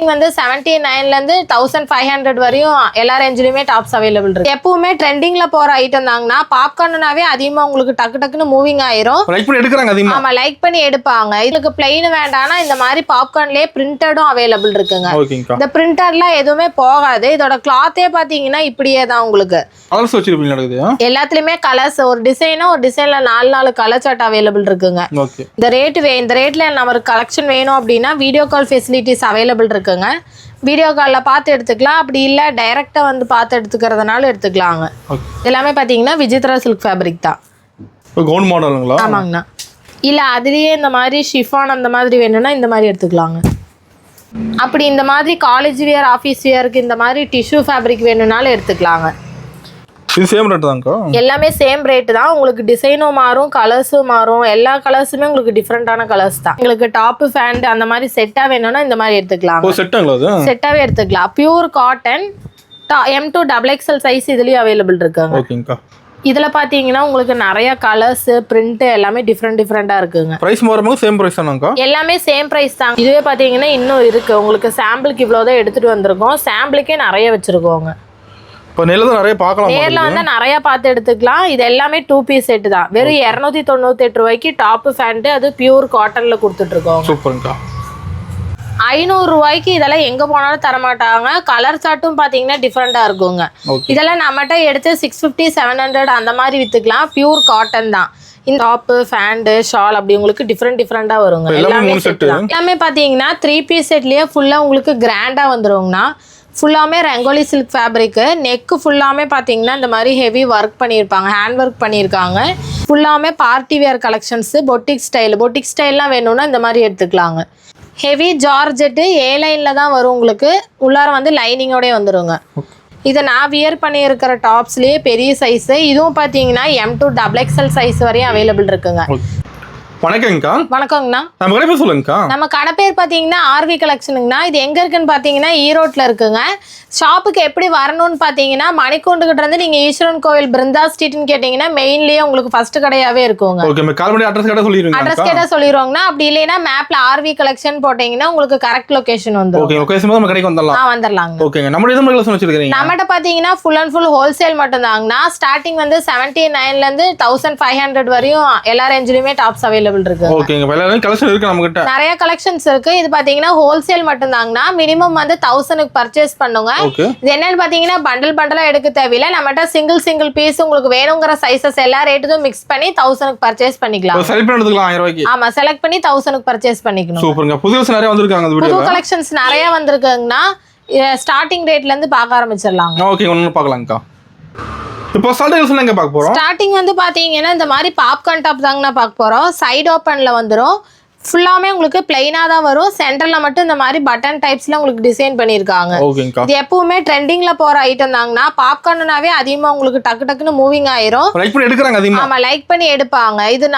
வந்து 79 ல இருந்து 1500 வரையும் எல்லா ரேஞ்சிலுமே டாப்ஸ் அவைலபிள் இருக்கு. எப்பவுமே ட்ரெண்டிங்ல போற ஐட்டம் தாங்கன்னா பாப்கார்ன்னாவே அதிகமா உங்களுக்கு டக்கு டக்குன்னு மூவிங் ஆயிரும். லைக் பண்ணி எடுக்கறாங்க அதிகமா. ஆமா லைக் பண்ணி எடுப்பாங்க. இதுக்கு பிளைன் வேண்டானா இந்த மாதிரி பாப்கார்ன்லயே பிரிண்டடும் அவைலபிள் இருக்குங்க. இந்த பிரிண்டர்லாம் எதுவுமே போகாது. இதோட கிளாத்தே பாத்தீங்கன்னா இப்படியே தான் உங்களுக்கு. கலர்ஸ் வச்சிருப்பீங்க நடக்குது. எல்லாத்துலயுமே கலர்ஸ் ஒரு டிசைனா ஒரு டிசைன்ல 4 கலர் சார்ட் அவைலபிள் இருக்குங்க. இந்த ரேட்ல நமக்கு கலெக்ஷன் வேணும் அப்படின்னா வீடியோ கால் ஃபெசிலிட்டிஸ் அவைலபிள் இருக்கு. வீடியோ காலில் பார்த்து எடுத்துக்கலாம். அப்படி இல்லை டைரெக்டாக வந்து பார்த்து எடுத்துக்கிறதுனால எடுத்துக்கலாங்க. எல்லாமே பார்த்தீங்கன்னா விசித்ரா சில்க் ஃபேப்ரிக் தான். கவுன் மாடலுங்களா? ஆமாங்கண்ணா. இல்லை அதுலேயே இந்த மாதிரி ஷிஃபான் அந்த மாதிரி வேணும்னா இந்த மாதிரி எடுத்துக்கலாங்க. அப்படி இந்த மாதிரி காலேஜ் வியர் ஆஃபீஸ் வியருக்கு இந்த மாதிரி டிஷ்யூ ஃபேப்ரிக் வேணும்னாலும் எடுத்துக்கலாங்க. இது சேம் ரேட் தான்க்கா? எல்லாமே சேம் ரேட் தான். உங்களுக்கு டிசைனும் மாறும், கலர்ஸும் மாறும். எல்லா கலர்ஸுமே உங்களுக்கு டிஃப்ரெண்டான கலர்ஸ் தான். உங்களுக்கு டாப் ஃபேண்ட் அந்த மாதிரி செட்டா வேணும்னா இந்த மாதிரி எடுத்துக்கலாம். செட்டாவே எடுத்துக்கலாம். Pure cotton M2 XXL size இதுலயும் அவைலபிள் இருக்காங்க. ஓகேங்கா. இதுல பாத்தீங்கன்னா உங்களுக்கு நிறைய கலர்ஸ் பிரிண்ட் எல்லாமே டிஃப்ரெண்டா இருக்குங்க. பிரைஸ் மாறும்போது சேம் பிரைஸ் தானக்கா? எல்லாமே சேம் பிரைஸ் தான். இதுவே பாத்தீங்கன்னா இன்னும் இருக்கு. உங்களுக்கு சாம்பிளுக்கு இவ்வளவுதான் எடுத்துட்டு வந்திருக்கோம். சாம்பிளுக்கே நிறைய வச்சிருக்கோங்க. நிறைய பார்க்கலாம். நேர்ல வந்து நிறைய பார்த்து எடுத்துக்கலாம். இது எல்லாமே 2 பீஸ் செட் தான். வெறும் 298 ரூபாய்க்கு டாப் ஃபேண்ட் அது பியூர் காட்டன்ல கொடுத்துட்டு இருக்கோம். சூப்பர்ங்கா. 500 ரூபாய்க்கு இதெல்லாம் எங்க போனாலும் தரமாட்டாங்க. கலர் சார்ட்டும் பாத்தீங்கன்னா டிஃப்ரெண்டா இருக்குங்க. இதெல்லாம் நம்மகிட்ட எடுத்து 650 700 அந்த மாதிரி வித்துக்கலாம். பியூர் காட்டன் தான். இந்த டாப் ஃபேண்ட் ஷால் அப்படி உங்களுக்கு டிஃப்ரெண்டா வருங்க. எல்லாமே பாத்தீங்கன்னா 3 பீஸ் செட்லயே ஃபுல்லா உங்களுக்கு கிராண்டா வந்துருங்கண்ணா. ஃபுல்லாமே ரங்கோலி சில்க் ஃபேப்ரிக்கு. நெக்கு ஃபுல்லாமே பார்த்தீங்கன்னா இந்த மாதிரி ஹெவி ஒர்க் பண்ணியிருப்பாங்க. ஹேண்ட் ஒர்க் பண்ணியிருக்காங்க. ஃபுல்லாமே பார்ட்டி வேர் கலெக்ஷன்ஸு. பொட்டிக் ஸ்டைல்லாம் வேணும்னா இந்த மாதிரி எடுத்துக்கலாங்க. ஹெவி ஜார்ஜெட்டு A லைனில் தான் வரும் உங்களுக்கு. உள்ளார வந்து லைனிங்கோடய வந்துடுங்க. இதை நான் வியர் பண்ணியிருக்கிற டாப்ஸ்லேயே பெரிய சைஸு. இதுவும் பார்த்தீங்கன்னா M2 XXL சைஸ் வரையும் அவைலபிள் இருக்குங்க. வணக்கங்கக்கா. வணக்கங்கண்ணா. நம்ம கடை பேர் சொல்லுங்கக்கா. நம்ம கடை பேர் பார்த்தீங்கன்னா RV கலெக்ஷனுங்கண்ணா. இது எங்கே இருக்குன்னு பார்த்தீங்கன்னா ஈரோட்டில் இருக்குங்க. ஷாப்புக்கு எப்படி வரணும்னு பார்த்தீங்கன்னா மணிக்கூண்டுகிட்ட இருந்து நீங்கள் ஈஸ்வரன் கோவில் பிருந்தா ஸ்ட்ரீட்னு கேட்டிங்கன்னா மெயின்லேயே உங்களுக்கு ஃபர்ஸ்ட் கடையாகவே இருக்குங்க. அட்ரஸ் கேட்டால் சொல்லிடுவாங்கண்ணா. அப்படி இல்லைன்னா மேப்பில் RV கலெக்ஷன் போட்டிங்கன்னா உங்களுக்கு கரெக்ட் லொகேஷன் வந்துடலாங்க. நம்மகிட்ட பார்த்தீங்கன்னா ஃபுல் அண்ட் ஃபுல் ஹோல்சேல் மட்டும்தாங்கண்ணா. ஸ்டார்டிங் வந்து 79 ல இருந்து 1500 வரையும் எல்லா ரேஞ்சிலுமே டாப்ஸ் அவைலபிள் நிறைய கலெக்ஷன்ஸ் இருக்கு. இது பாத்தீங்கன்னா ஹோல்சேல் மட்டும் தாங்கண்ணா. மினிமம் வந்து 1000க்கு பர்ச்சேஸ் பண்ணுங்க. இது என்னன்னு பாத்தீங்கன்னா பண்டலா எடுக்க தேவையில்லை. நம்மகிட்ட சிங்கிள் பீஸ் உங்களுக்கு வேணுங்கிற சைசஸ் எல்லா ரேட்டுக்கும் மிக்ஸ் பண்ணி 1000க்கு பர்ச்சேஸ் பண்ணிக்கலாம். ஆமா செலக்ட் பண்ணி 1000க்கு பர்ச்சேஸ் பண்ணிக்கணும். புது கலெக்ஷன்ஸ் நிறைய வந்திருக்குங்கண்ணா. ஸ்டார்டிங் ரேட்ல இருந்து பார்க்க ஆரம்பிச்சிடலாம். இப்போ ஸ்டார்டிங் வந்து பாத்தீங்கன்னா இந்த மாதிரி பாப்கார்ன் டாப் தாங்கண்ணா பார்க்க போறோம். சைடு ஓப்பன்ல வந்துடும். ஃபுல்லாமே உங்களுக்கு பிளைனா தான் வரும். சென்டர்ல மட்டும் இந்த மாதிரி பட்டன் டைப்ஸ்ல உங்களுக்கு டிசைன் பண்ணிருக்காங்க. இது எப்பவுமே ட்ரெண்டிங்ல போற ஐட்டம் தாங்கண்ணா. பாப்கார்ன்னாவே அதிகமா உங்களுக்கு டக்கு டக்குன்னு மூவிங் ஆயிரும். ஆமா லைக் பண்ணி எடுப்பாங்க. இது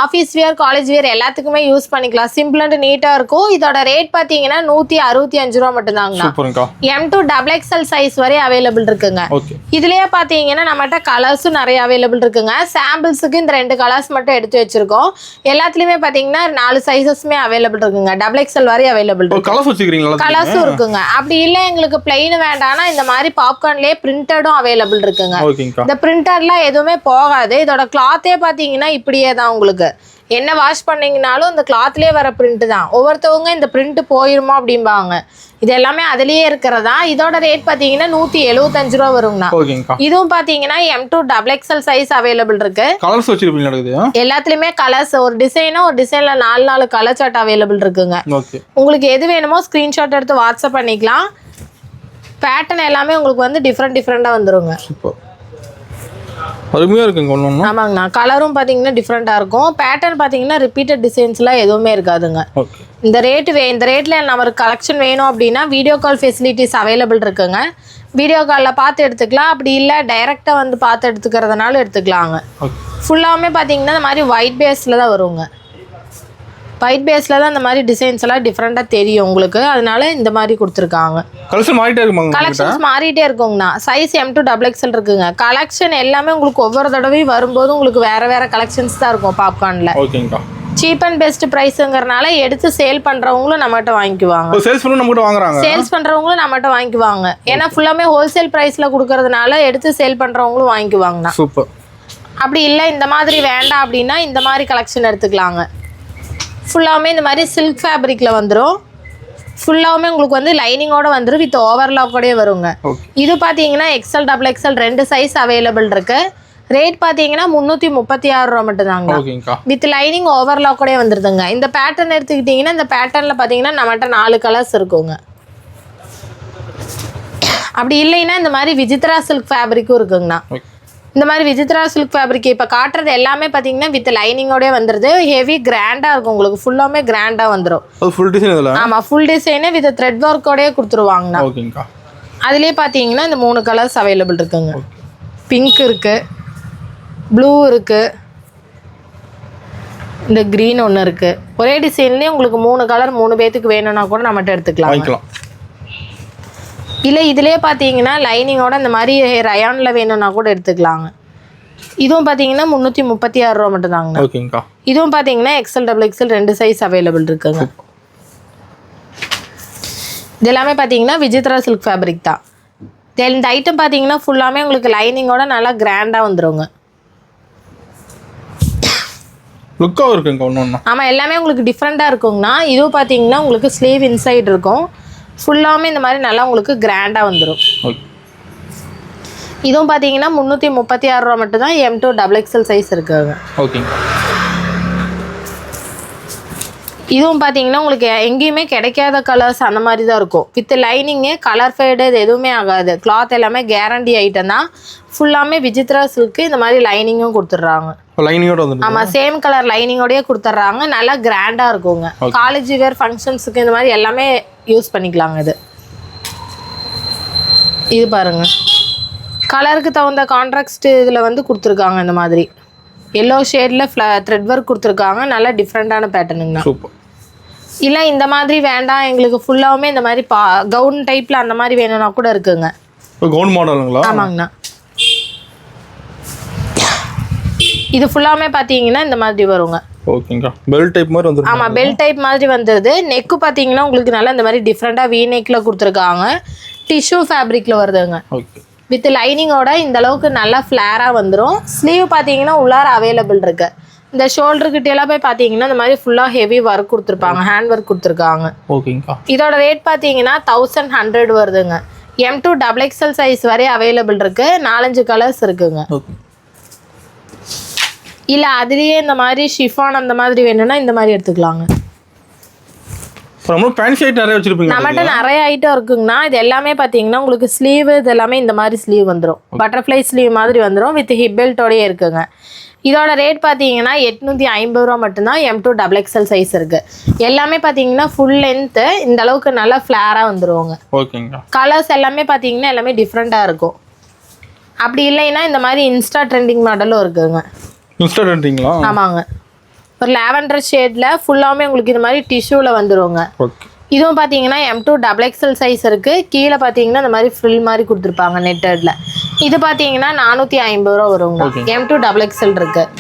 ஆபீஸ் வியர் காலேஜ் வியர் எல்லாத்துக்குமே யூஸ் பண்ணிக்கலாம். சிம்பிள் அண்ட் நீட்டா இருக்கும். இதோட ரேட் பாத்தீங்கன்னா 165 ரூபா மட்டும் தாங்கண்ணா. M2 XXL சைஸ் வரை அவைலபிள் இருக்குங்க. இதுலயே பாத்தீங்கன்னா நம்மகிட்ட கலர்ஸும் நிறைய அவைலபிள் இருக்குங்க. சாம்பிள்ஸுக்கு இந்த 2 கலர்ஸ் மட்டும் எடுத்து வச்சிருக்கோம். எல்லாத்துலயுமே பாத்தீங்கன்னா 4 சைஸஸ்மே அவைலபிள் இருக்குங்க. XXL வரை அவைலபிள் இருக்கு. கலர்ஸும் இருக்குங்க. அப்படி இல்லை எங்களுக்கு பிளைன் வேண்டானா இந்த மாதிரி பாப்கார்ன்லயே பிரிண்டடும் அவைலபிள் இருக்குங்க. இந்த பிரிண்டர்லாம் எதுவுமே போகாது. இதோட கிளாத்தே பாத்தீங்கன்னா இப்படியே தான் உங்களுக்கு. என்ன வாஷ் பண்ணீங்கனாலும் இந்த கிளாத்லயே வர பிரிண்ட் தான். ஒவ்வொருத்தவங்க இந்த பிரிண்ட் போயிருமா அப்படிம்பாங்க. இது எல்லாமே அதுலயே இருக்கிறதா. இதோட ரேட் பாத்தீங்கன்னா 175 ரூபா வருங்கண்ணா. இதுவும் பாத்தீங்கன்னா M2 XXL சைஸ் அவைலபிள் இருக்கு. எல்லாத்துலயுமே கலர்ஸ் ஒரு டிசைனா ஒரு டிசைன்ல 4 கலர் சார்ட் அவைலபிள் இருக்குங்க. உங்களுக்கு எது வேணுமோ ஸ்கிரீன்ஷாட் எடுத்து வாட்ஸ்அப் பண்ணிக்கலாம். பேட்டர்ன் எல்லாமே உங்களுக்கு வந்து டிஃப்ரெண்டா வந்துருங்க. ஆமாங்கண்ணா. கலரும் பாத்தீங்கன்னா டிஃப்ரெண்டா இருக்கும். பேட்டர்ன் பாத்தீங்கன்னா ரிப்பீட்டட் டிசைன்ஸ்லாம் எதுவுமே இருக்காதுங்க. இந்த ரேட்ல நமக்கு கலெக்ஷன் வேணும் அப்படின்னா வீடியோ கால் ஃபெசிலிட்டிஸ் அவைலபிள் இருக்குங்க. வீடியோ காலில் பார்த்து எடுத்துக்கலாம். அப்படி இல்லை டைரெக்டா வந்து பார்த்து எடுத்துக்கிறதுனால எடுத்துக்கலாங்க. ஃபுல்லாமே பாத்தீங்கன்னா இந்த மாதிரி ஒயிட் பேஸ்ல தான் வருங்க. ஒயிட் பேஸ்ல தான் இந்த மாதிரி டிசைன்ஸ் எல்லாம் டிஃப்ரெண்டா தெரியும் உங்களுக்கு. அதனால இந்த மாதிரி கொடுத்துருக்காங்க. கலெக்ஷன்ஸ் மாறிட்டே இருக்குங்கண்ணா. சைஸ் M2 XXL இருக்குங்க. கலெக்ஷன் எல்லாமே உங்களுக்கு ஒவ்வொரு தடவையும் வரும்போது உங்களுக்கு வேற கலெக்ஷன்ஸ் தான் இருக்கும் பாப்கார்ன்ல. சீப் அண்ட் பெஸ்ட் ப்ரைஸுங்கிறனால எடுத்து சேல் பண்ணுறவங்களும் நம்மகிட்ட வாங்கிக்குவாங்க. சேல்ஸ் பண்ணி நம்மகிட்ட வாங்குறாங்க. சேல்ஸ் பண்ணுறவங்களும் நம்மகிட்ட வாங்கிக்குவாங்க. ஏன்னா ஃபுல்லாமே ஹோல்சேல் ப்ரைஸில் கொடுக்கறதுனால எடுத்து சேல் பண்ணுறவங்களும் வாங்கிக்குவாங்கண்ணா. சூப்பர். அப்படி இல்லை இந்த மாதிரி வேண்டாம் அப்படின்னா இந்த மாதிரி கலெக்ஷன் எடுத்துக்கலாங்க. ஃபுல்லாமே இந்த மாதிரி சில்க் ஃபேப்ரிக்கில் வந்துடும். ஃபுல்லாகவுமே உங்களுக்கு வந்து லைனிங்கோட வந்துடும், வித் ஓவர்லாக்கோடயே வருங்க. இது பார்த்தீங்கன்னா XL double XL 2 size available இருக்கு. ரேட் பார்த்தீங்கன்னா 336 ரூபா மட்டும்தாங்க. வித் லைனிங் ஓவர்லாக்கோடயே வந்துருதுங்க. இந்த பேட்டர்ன் எடுத்துக்கிட்டிங்கன்னா இந்த பேட்டர்னில் பார்த்தீங்கன்னா நம்மகிட்ட 4 கலர்ஸ் இருக்குங்க. அப்படி இல்லைன்னா இந்த மாதிரி விசித்ரா சில்க் ஃபேப்ரிக்கும் இருக்குங்கண்ணா. இந்த மாதிரி விசித்ரா சில்க் ஃபேப்ரிக் இப்போ காட்டுறது எல்லாமே பார்த்தீங்கன்னா வித் லைனிங்கோடய வந்துடுது. ஹெவி கிராண்டாக இருக்கும், உங்களுக்கு ஃபுல்லாமே கிராண்டாக வந்துடும். ஃபுல் டிசைன் இதில். ஆமாம், ஃபுல் டிசைனு வித் த்ரெட் ஒர்க்கோடய கொடுத்துருவாங்கண்ணா. ஓகேங்கக்கா. அதுலேயே பார்த்தீங்கன்னா இந்த 3 கலர்ஸ் அவைலபிள் இருக்குங்க. பிங்க் இருக்குது, ப்ளூ இருக்குது, இந்த க்ரீன் ஒன்று இருக்குது. ஒரே டிசைன்லேயே உங்களுக்கு 3 கலர் 3 பேத்துக்கு வேணும்னா கூட நம்மகிட்ட எடுத்துக்கலாம். இல்லை இதிலே பார்த்தீங்கன்னா லைனிங்கோட இந்த மாதிரி ரயானில் வேணும்னா கூட எடுத்துக்கலாங்க. இதுவும் பார்த்தீங்கன்னா 336 ரூபா மட்டும்தாங்க. ஓகேங்கக்கா. இதுவும் பார்த்தீங்கன்னா XL double XL 2 size available இருக்குங்க. இது எல்லாமே பார்த்தீங்கன்னா விசித்ரா சில்க் ஃபேப்ரிக் தான். இந்த ஐட்டம் பார்த்தீங்கன்னா ஃபுல்லாமே உங்களுக்கு லைனிங்கோட நல்லா கிராண்டாக வந்துடுங்க. லுக்காகவும் இருக்குங்க ஒன்று. ஆமாம், எல்லாமே உங்களுக்கு டிஃப்ரெண்ட்டாக இருக்குங்கண்ணா. இதுவும் பார்த்தீங்கன்னா உங்களுக்கு ஸ்லீவ் இன்சைட் இருக்கும். ஃபுல்லாமே இந்த மாதிரி நல்லா உங்களுக்கு கிராண்டாக வந்துடும். இதுவும் பார்த்தீங்கன்னா 336 ரூபா மட்டும்தான். M2 டபுள் எக்ஸல் சைஸ் இருக்குங்க. ஓகேங்க. இதுவும் பார்த்தீங்கன்னா உங்களுக்கு எங்கேயுமே கிடைக்காத கலர்ஸ் அந்த மாதிரி தான் இருக்கும். வித் லைனிங்கு கலர் ஃபேடு இது எதுவுமே ஆகாது. கிளாத் எல்லாமே கேரண்டி ஐட்டம் தான். ஃபுல்லாமே விசித்ரா சில்க்கு இந்த மாதிரி லைனிங்கும் கொடுத்துட்றாங்க. லைனிங்கோட வந்து ஆமாம், சேம் கலர் லைனிங்கோடயே கொடுத்துட்றாங்க. நல்லா கிராண்டாக இருக்குங்க. காலேஜ் வேர் ஃபங்க்ஷன்ஸுக்கு இந்த மாதிரி எல்லாமே யூஸ் பண்ணிக்கலாங்க. இது பாருங்க, கலருக்கு தகுந்த கான்ட்ராஸ்ட் இதில் வந்து கொடுத்துருக்காங்க. இந்த மாதிரி எல்லோ ஷேடில் த்ரெட் ஒர்க் கொடுத்துருக்காங்க. நல்லா டிஃப்ரெண்ட்டான பேட்டர்னுங்கண்ணா. இல்லை இந்த மாதிரி வேண்டாம் எங்களுக்கு ஃபுல்லாகவுமே இந்த மாதிரி கவுன் டைப்பில் அந்த மாதிரி வேணும்னா கூட இருக்குங்க. கவுன் மாடலுங்களா? ஆமாங்கண்ணா. இது ஃபுல்லாமே பார்த்தீங்கன்னா இந்த மாதிரி வருங்க. ஓகேங்க. பெல் டைப் மாதிரி வந்துருது. ஆமாம், பெல் டைப் மாதிரி வந்துடுது. நெக்கு பார்த்தீங்கன்னா உங்களுக்கு நல்லா இந்த மாதிரி டிஃப்ரெண்ட்டாக வீ நெக்கில் கொடுத்துருக்காங்க. டிஷ்யூ ஃபேப்ரிக்கில் வருதுங்க. ஓகே. வித் லைனிங்கோட இந்த அளவுக்கு நல்லா ஃப்ளேராக வந்துடும். ஸ்லீவ் பார்த்தீங்கன்னா உள்ளார அவைலபிள் இருக்கு. இந்த ஷோல்டர்கிட்ட எல்லாம் போய் பார்த்தீங்கன்னா இந்த மாதிரி ஃபுல்லாக ஹெவி ஒர்க் கொடுத்துருப்பாங்க, ஹேண்ட் ஒர்க் கொடுத்துருக்காங்க. ஓகேங்கக்கா. இதோட ரேட் பார்த்தீங்கன்னா 1100 வருதுங்க. M2 டபுள் எக்ஸல் சைஸ் வரை அவைலபிள் இருக்கு. 4-5 கலர்ஸ் இருக்குங்க. இல்லை அதுலேயே இந்த மாதிரி ஷிஃபான் அந்த மாதிரி வேணும்னா இந்த மாதிரி எடுத்துக்கலாங்க. நம்மகிட்ட நிறைய ஐட்டம் இருக்குங்கண்ணா. இது எல்லாமே பார்த்தீங்கன்னா உங்களுக்கு ஸ்லீவ் இது எல்லாமே இந்த மாதிரி ஸ்லீவ் வந்துடும். பட்டர்ஃப்ளை ஸ்லீவ் மாதிரி வந்துடும். வித் ஹிப் பெல்ட்டோடயே இருக்குங்க. இதோட ரேட் பார்த்தீங்கன்னா 850 ரூபா மட்டும்தான். M2 டபுள் எக்ஸல் சைஸ் இருக்கு. எல்லாமே பார்த்தீங்கன்னா ஃபுல் லென்த்து இந்த அளவுக்கு நல்லா ஃப்ளேராக வந்துடுவோங்க. ஓகேங்க. கலர்ஸ் எல்லாமே பார்த்தீங்கன்னா எல்லாமே டிஃப்ரெண்ட்டாக இருக்கும். அப்படி இல்லைன்னா இந்த மாதிரி இன்ஸ்டா ட்ரெண்டிங் மாடலும் இருக்குங்க. இன்ஸ்டா ட்ரெண்டிங்களா? ஆமாங்க. ஒரு லாவெண்டர் ஷேடில் ஃபுல்லாமே உங்களுக்கு இது மாதிரி டிஷ்யூவில் வந்துடுவோங்க. இதுவும் பார்த்தீங்கன்னா M2 டபுள் எக்ஸல் சைஸ் இருக்குது. கீழே பார்த்தீங்கன்னா இந்த மாதிரி ஃப்ரில் மாதிரி கொடுத்துருப்பாங்க நெட்டடில். இது பார்த்தீங்கன்னா 450 ரூபா வருங்க. M2 டபுள் எக்ஸல் இருக்குது.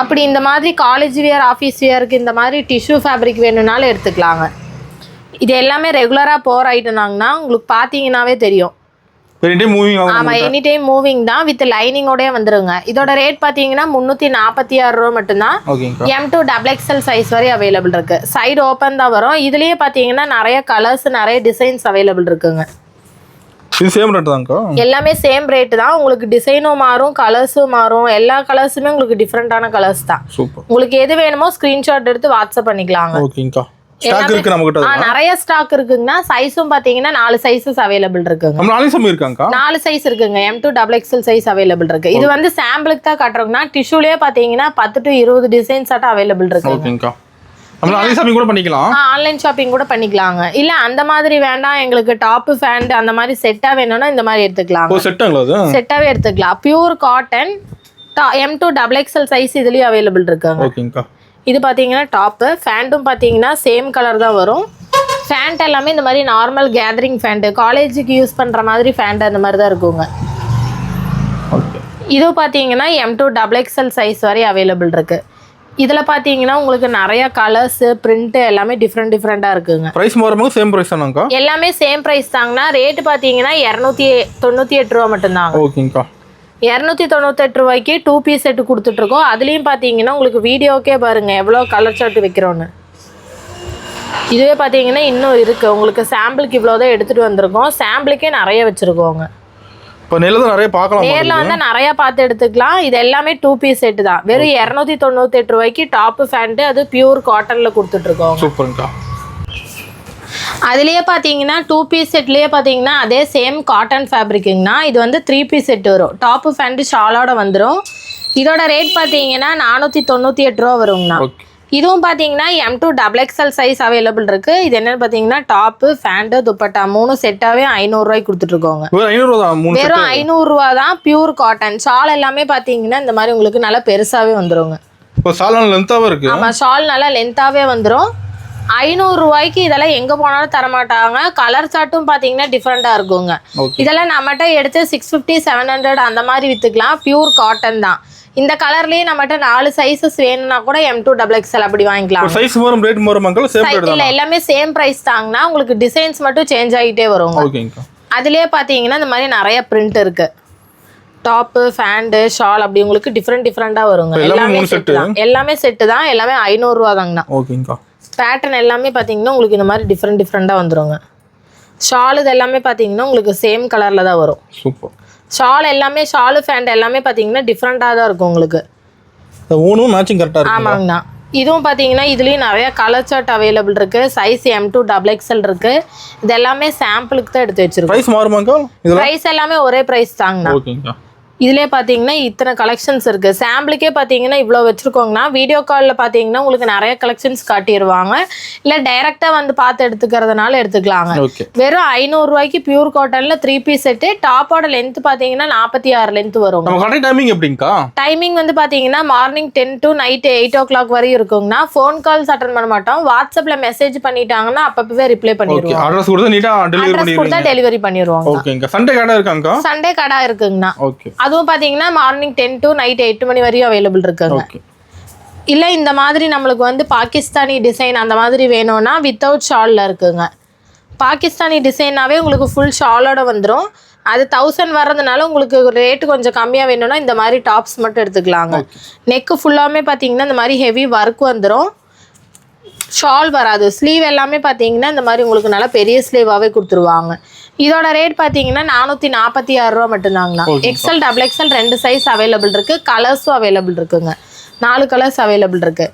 அப்படி இந்த மாதிரி காலேஜ் வியர் ஆஃபீஸ் வியருக்கு இந்த மாதிரி டிஷ்யூ ஃபேப்ரிக் வேணும்னாலும் எடுத்துக்கலாங்க. இது எல்லாமே ரெகுலராக போகிற ஐட்டம் தாங்கண்ணா. உங்களுக்கு பார்த்தீங்கன்னாவே தெரியும். ஆமாம், எனி டைம் மூவிங் தான். வித் லைனிங்கோடய வந்துருங்க. இதோட ரேட் பார்த்தீங்கன்னா 346 ரூபா மட்டும்தான். M2 டபுள் எக்ஸல் சைஸ் வரை அவைலபிள் இருக்கு. சைடு ஓப்பன் தான் வரும். இதுலயே பார்த்தீங்கன்னா நிறைய கலர்ஸ் நிறைய டிசைன்ஸ் அவைலபிள் இருக்குங்க. எல்லாமே சேம் ரேட் தான். உங்களுக்கு டிசைனும் மாறும், கலர்ஸும் மாறும். எல்லா கலர்ஸுமே உங்களுக்கு டிஃப்ரெண்டான கலர்ஸ் தான். உங்களுக்கு எது வேணுமோ ஸ்கிரீன்ஷாட் எடுத்து வாட்ஸ்அப் பண்ணிக்கலாங்க. நிறைய ஸ்டாக் இருக்குங்கண்ணா. சைஸும் பாத்தீங்கன்னா 4 சைஸஸ் அவைலபிள் இருக்குங்க. 4 சைஸ் இருக்குங்க. M2 double XL size available இருக்கு. இது வந்து சாம்பிளுக்கு தான் காட்டுறோம்னா. டிஷ்யூலயே பாத்தீங்கன்னா 10 to 20 டிசைன்ஸ் ஆட்ட அவைலபிள் இருக்கு. ஆன்லைன் ஷாப்பிங் கூட பண்ணிக்கலாங்க. இல்ல அந்த மாதிரி வேண்டாம் எங்களுக்கு டாப் ஃபேண்ட் அந்த மாதிரி செட்டா வேணும்னா இந்த மாதிரி எடுத்துக்கலாம். செட்டாவே எடுத்துக்கலாம். Pure cotton M2 double XL size இதுலயும் அவைலபிள் இருக்குங்க. இது பார்த்தீங்கன்னா டாப்பு. ஃபேண்ட்டும் பார்த்தீங்கன்னா சேம் கலர் தான் வரும். ஃபேண்ட் எல்லாமே இந்த மாதிரி நார்மல் கேதரிங் ஃபேண்ட்டு, காலேஜுக்கு யூஸ் பண்ணுற மாதிரி ஃபேண்ட் அந்த மாதிரி தான் இருக்குங்க. இது பார்த்தீங்கன்னா M2 டபுள் எக்ஸல் சைஸ் வரை அவைலபிள் இருக்குது. இதில் பார்த்தீங்கன்னா உங்களுக்கு நிறைய கலர்ஸ் பிரிண்ட் எல்லாமே டிஃப்ரெண்ட்டாக இருக்குங்க. ப்ரைஸ் மாறும்போது சேம் ப்ரைஸ் தானாக்கா? எல்லாமே சேம் ப்ரைஸ் தாங்கண்ணா. ரேட்டு பார்த்தீங்கன்னா 298 ரூபா மட்டும்தாங்க. ஓகேங்கக்கா. 298 ரூபாய்க்கு 2 பீஸ் செட்டு கொடுத்துட்ருக்கோம். அதுலேயும் பார்த்தீங்கன்னா உங்களுக்கு வீடியோக்கே பாருங்கள் எவ்வளோ கலர் சார்ட் வைக்கிறோன்னு. இதுவே பார்த்தீங்கன்னா இன்னும் இருக்குது உங்களுக்கு. சாம்பிளுக்கு இவ்வளோ தான் எடுத்துகிட்டு வந்திருக்கோம். சாம்பிளுக்கே நிறைய வச்சுருக்கோங்க. இப்போ நேரில் தான் நிறைய பார்க்கலாம். நேரில் வந்தால் நிறையா பார்த்து எடுத்துக்கலாம். இது எல்லாமே 2 பீஸ் செட்டு தான். வெறும் 298 ரூபாய்க்கு டாப்பு ஃபேண்ட்டு, அது பியூர் காட்டனில் கொடுத்துட்ருக்கோம். சூப்பருங்கக்கா. அதுலேயே பார்த்தீங்கன்னா 2 பீஸ் செட்லேயே பார்த்தீங்கன்னா அதே சேம் காட்டன் ஃபேப்ரிக்குங்கண்ணா. இது வந்து 3 பீஸ் செட் வரும். டாப்பு ஃபேண்ட்டு ஷாலோட வந்துடும். இதோட ரேட் பார்த்தீங்கன்னா 498 ரூபா வருங்கண்ணா. இதுவும் பார்த்தீங்கன்னா M2 XXL சைஸ் அவைலபிள் இருக்குது. இது என்னென்னு பார்த்தீங்கன்னா டாப்பு ஃபேண்ட்டு துப்பட்டா 3 செட்டாகவே 500 ரூபாய்க்கு கொடுத்துட்ருக்கோங்க. வெறும் 500 ரூபா தான். Pure cotton. ஷால் எல்லாமே பார்த்தீங்கன்னா இந்த மாதிரி உங்களுக்கு நல்லா பெருசாகவே வந்துருங்க. ஆமாம், ஷால் நல்லா லென்த்தாகவே வந்துடும். 500 ரூபாய்க்கு இதெல்லாம் எங்கே போனாலும் தரமாட்டாங்க. கலர் சார்ட்டும் பார்த்தீங்கன்னா டிஃப்ரெண்ட்டாக இருக்குங்க. இதெல்லாம் நம்மகிட்ட எடுத்து 650 700 அந்த மாதிரி விற்றுக்கலாம். பியூர் காட்டன் தான். இந்த கலர்லேயே நம்மகிட்ட 4 சைஸஸ் வேணும்னா கூட M2 XXL அப்படி வாங்கிக்கலாம். சைஸ் மாறும், ரேட் மாறுமாங்க? இல்லை, எல்லாமே சேம் ப்ரைஸ் தாங்கண்ணா. உங்களுக்கு டிசைன்ஸ் மட்டும் சேஞ்ச் ஆகிட்டே வருங்க. அதுலேயே பார்த்தீங்கன்னா இந்த மாதிரி நிறைய பிரிண்ட் இருக்குது. டாப்பு ஃபேண்ட்டு ஷால் அப்படி உங்களுக்கு டிஃப்ரெண்ட்டாக வருங்க. எல்லாமே செட்டு தான். எல்லாமே செட்டு தான். எல்லாமே 500 ரூபா தாங்கண்ணா. ஓகேங்கக்கா. பேட்டர்ன் எல்லாமே பார்த்தீங்கன்னா உங்களுக்கு இந்த மாதிரி டிஃப்ரெண்ட்டாக வந்துருங்க. ஷால் இது எல்லாமே பார்த்தீங்கன்னா உங்களுக்கு சேம் கலரில் தான் வரும். சூப்பர். ஷால் எல்லாமே ஷாலு ஃபேண்ட் எல்லாமே பார்த்தீங்கன்னா டிஃப்ரெண்ட்டாக தான் இருக்கும் உங்களுக்கு. ஊனும் மேட்சிங் கரெக்டாக இருக்கும். ஆமாங்கண்ணா. இதுவும் பார்த்தீங்கன்னா இதுலேயும் நிறைய கலர் சார்ட் அவைலபிள் இருக்குது. சைஸ் M2 XXL இருக்குது. இது எல்லாமே சாம்பிளுக்கு தான் எடுத்து வச்சிருக்கோம். ப்ரைஸ் மாறுமாங்க? ப்ரைஸ் எல்லாமே ஒரே ப்ரைஸ் தாங்கண்ணா. ஓகேங்கண்ணா. இதிலே பார்த்தீங்கன்னா இத்தனை கலெக்ஷன்ஸ் இருக்குது. சாம்பிளுக்கே பார்த்தீங்கன்னா இவ்வளோ வச்சுருக்கோங்கண்ணா. வீடியோ காலில் பார்த்தீங்கன்னா உங்களுக்கு நிறைய கலெக்ஷன்ஸ் காட்டிடுவாங்க. இல்லை டைரெக்டாக வந்து பார்த்து எடுத்துக்கிறதுனால எடுத்துக்கலாங்க. வெறும் 500 ரூபாய்க்கு பியூர் காட்டனில் 3 பீஸ் செட்டு. டாப்போட லென்த் பார்த்தீங்கன்னா 46 லென்த் வரும். டைமிங் எப்படிங்கக்கா? டைமிங் வந்து பார்த்தீங்கன்னா மார்னிங் 10 to நைட் 8 o'clock வரையும் இருக்குங்கண்ணா. ஃபோன் கால்ஸ் அட்டன் பண்ண மாட்டோம். வாட்ஸ்அப்பில் மெசேஜ் பண்ணிட்டாங்கன்னா அப்பவே ரிப்ளை பண்ணிடுவோம். அட்ரஸ் கொடுத்தா டெலிவரி பண்ணிடுவோம். சண்டே கடை இருக்குங்கண்ணா. அதுவும் பார்த்தீங்கன்னா மார்னிங் 10 to நைட் 8 மணி வரையும் அவைலபிள் இருக்குங்க. இல்லை இந்த மாதிரி நம்மளுக்கு வந்து பாகிஸ்தானி டிசைன் அந்த மாதிரி வேணும்னா வித்தவுட் ஷாலில் இருக்குங்க. பாகிஸ்தானி டிசைனாகவே உங்களுக்கு ஃபுல் ஷாலோட வந்துடும். அது 1000 வர்றதுனால உங்களுக்கு ரேட்டு கொஞ்சம் கம்மியாக வேணும்னா இந்த மாதிரி டாப்ஸ் மட்டும் எடுத்துக்கலாங்க. நெக்கு ஃபுல்லாமே பார்த்தீங்கன்னா இந்த மாதிரி ஹெவி ஒர்க் வந்துடும். ஷால் வராது. ஸ்லீவ் எல்லாமே பார்த்தீங்கன்னா இந்த மாதிரி உங்களுக்கு நல்லா பெரிய ஸ்லீவாகவே கொடுத்துருவாங்க. இதோட ரேட் பார்த்தீங்கன்னா 446 ரூபா மட்டும்தாங்கண்ணா. XL XXL 2 சைஸ் அவைலபிள் இருக்குது. கலர்ஸும் அவைலபிள் இருக்குங்க. 4 கலர்ஸ் அவைலபிள் இருக்குது.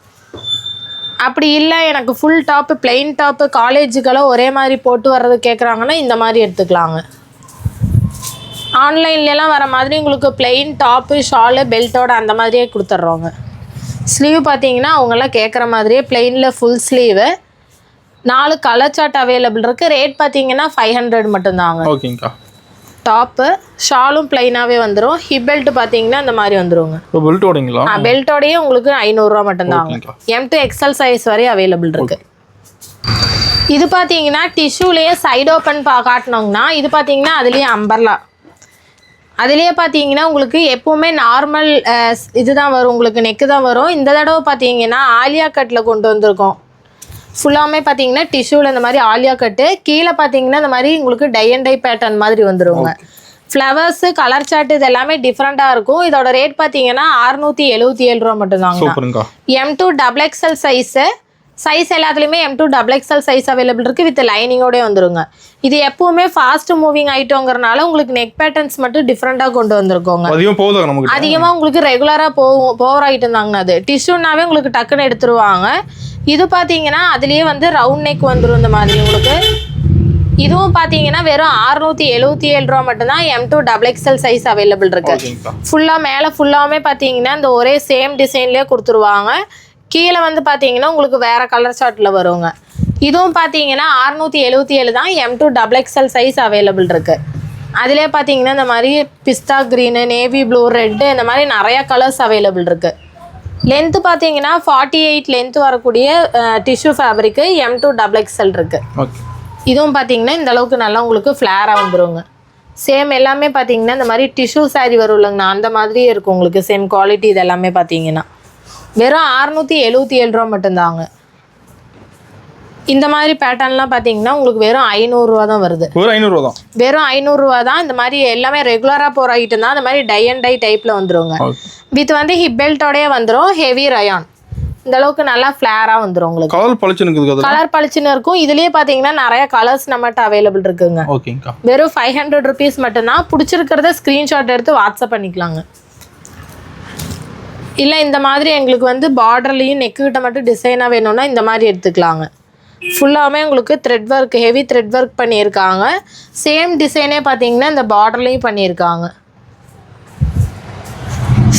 அப்படி இல்லை எனக்கு ஃபுல் டாப்பு பிளெயின் டாப்பு காலேஜுக்கெல்லாம் ஒரே மாதிரி போட்டு வர்றது கேட்குறாங்கன்னா இந்த மாதிரி எடுத்துக்கலாங்க. ஆன்லைன்லாம் வர மாதிரி உங்களுக்கு பிளெயின் டாப்பு ஷாலு பெல்ட்டோட அந்த மாதிரியே கொடுத்துட்றோங்க. ஸ்லீவ் பார்த்தீங்கன்னா அவங்கெல்லாம் கேட்குற மாதிரியே பிளெயினில் full sleeve. 4 colour chart available இருக்குது. ரேட் பார்த்தீங்கன்னா 500 மட்டும்தாங்க. ஓகேங்கக்கா. டாப்பு ஷாலும் பிளைனாகவே வந்துடும். ஹிப் பெல்ட் பார்த்தீங்கன்னா இந்த மாதிரி வந்துருங்க. பெல்ட்டோடங்களா? பெல்ட்டோடையே உங்களுக்கு 500 ரூபா மட்டும்தாங்க. M2 XL சைஸ் வரையும் அவைலபிள் இருக்குது. இது பார்த்தீங்கன்னா டிஷ்யூலேயே சைடு ஓப்பன் காட்டணுங்கன்னா இது பார்த்தீங்கன்னா அதுலேயே அம்பர்லா. அதுலேயே பார்த்தீங்கன்னா உங்களுக்கு எப்போவுமே நார்மல் இதுதான் வரும். உங்களுக்கு நெக்கு தான் வரும். இந்த தடவை பார்த்தீங்கன்னா ஆலியா கட்டில் கொண்டு வந்திருக்கோம். ஃபுல்லாமே பார்த்தீங்கன்னா டிஷ்யூவில் இந்த மாதிரி ஆலியா கட்டு. கீழே பார்த்தீங்கன்னா இந்த மாதிரி உங்களுக்கு டை அண்ட் டை பேட்டர்ன் மாதிரி வந்துருங்க. ஃப்ளவர்ஸு கலர் சார்ட் இது எல்லாமே டிஃப்ரெண்ட்டாக இருக்கும். இதோட ரேட் பார்த்தீங்கன்னா 677 ரூபா மட்டும்தாங்க. M2 XXL சைஸ் எல்லாத்துலேயுமே M2 XXL சைஸ் அவைலபிள் இருக்குது. வித் லைனிங்கோடய வந்துருங்க. இது எப்பவுமே ஃபாஸ்ட் மூவிங் ஐட்டங்கிறனால உங்களுக்கு நெக் பேட்டர்ன்ஸ் மட்டும் டிஃப்ரெண்ட்டாக கொண்டு வந்திருக்கோங்க. அதிகமாக உங்களுக்கு ரெகுலராக போகிற ஐட்டம் தாங்கண்ணா. அது டிஷ்யூனாவே உங்களுக்கு டக்குன்னு எடுத்துருவாங்க. இது பார்த்தீங்கன்னா அதுலேயே வந்து ரவுண்ட் நெக் வந்துடும் இந்த மாதிரி உங்களுக்கு. இதுவும் பார்த்தீங்கன்னா வெறும் 677 ரூபா மட்டும்தான். M2 XXL சைஸ் அவைலபிள் இருக்கு. ஃபுல்லாக மேலே ஃபுல்லாமே பார்த்தீங்கன்னா இந்த ஒரே சேம் டிசைன்லேயே கொடுத்துருவாங்க. கீழே வந்து பார்த்தீங்கன்னா உங்களுக்கு வேறு கலர் சார்ட்டில் வருங்க. இதுவும் பார்த்தீங்கன்னா 677 தான். M2 XXL சைஸ் அவைலபிள் இருக்குது. அதிலே பார்த்தீங்கன்னா இந்த மாதிரி பிஸ்தா க்ரீனு, நேவி ப்ளூ, ரெட்டு இந்த மாதிரி நிறையா கலர்ஸ் அவைலபிள் இருக்குது. லென்த்து பார்த்தீங்கன்னா 48 லென்த்து வரக்கூடிய டிஷ்யூ ஃபேப்ரிக்கு M2 XXL இருக்குது. இதுவும் பார்த்தீங்கன்னா இந்த அளவுக்கு நல்லா உங்களுக்கு ஃப்ளேராக வந்துருங்க. சேம் எல்லாமே பார்த்தீங்கன்னா இந்த மாதிரி டிஷ்யூ சாரீ வரும் இல்லைங்கண்ணா, அந்த மாதிரியே இருக்கும் உங்களுக்கு. சேம் குவாலிட்டி இது எல்லாமே பார்த்தீங்கன்னா வெறும் 677 ரூபா மட்டும்தாங்க. இந்த மாதிரி பேட்டர்ன்லாம் பார்த்தீங்கன்னா உங்களுக்கு வெறும் 500 ரூபா தான் வருது. ஒரு 500 ரூபா தான். வெறும் 500 ரூபா தான். இந்த மாதிரி எல்லாமே ரெகுலராக போகிற ஐட்டம் தான். இந்த மாதிரி டை அண்ட் டை டைப்பில் வந்துருங்க. வித் வந்து ஹிப் பெல்ட்டோடய வந்துடும். Heavy rayon. இந்த அளவுக்கு நல்லா ஃப்ளேராக வந்துடும் உங்களுக்கு. கலர் பளிச்சுன்னு கலர் பளிச்சுன்னு இருக்கும். இதுலேயே பார்த்தீங்கன்னா நிறைய கலர்ஸ் நம்மகிட்ட அவைலபிள் இருக்குங்க. ஓகேங்கக்கா. வெறும் 500 ருபீஸ் மட்டும்தான். பிடிச்சிருக்கிறத ஸ்க்ரீன்ஷாட் எடுத்து வாட்ஸ்அப் பண்ணிக்கலாங்க. இல்லை இந்த மாதிரி எங்களுக்கு வந்து பார்டர்லேயும் நெக்குக்கிட்ட மட்டும் டிசைனாக வேணும்னா இந்த மாதிரி எடுத்துக்கலாங்க. ஃபுல்லாகவே உங்களுக்கு thread work, heavy thread work பண்ணியிருக்காங்க. சேம் டிசைனே பார்த்தீங்கன்னா இந்த பார்டர்லேயும் பண்ணியிருக்காங்க.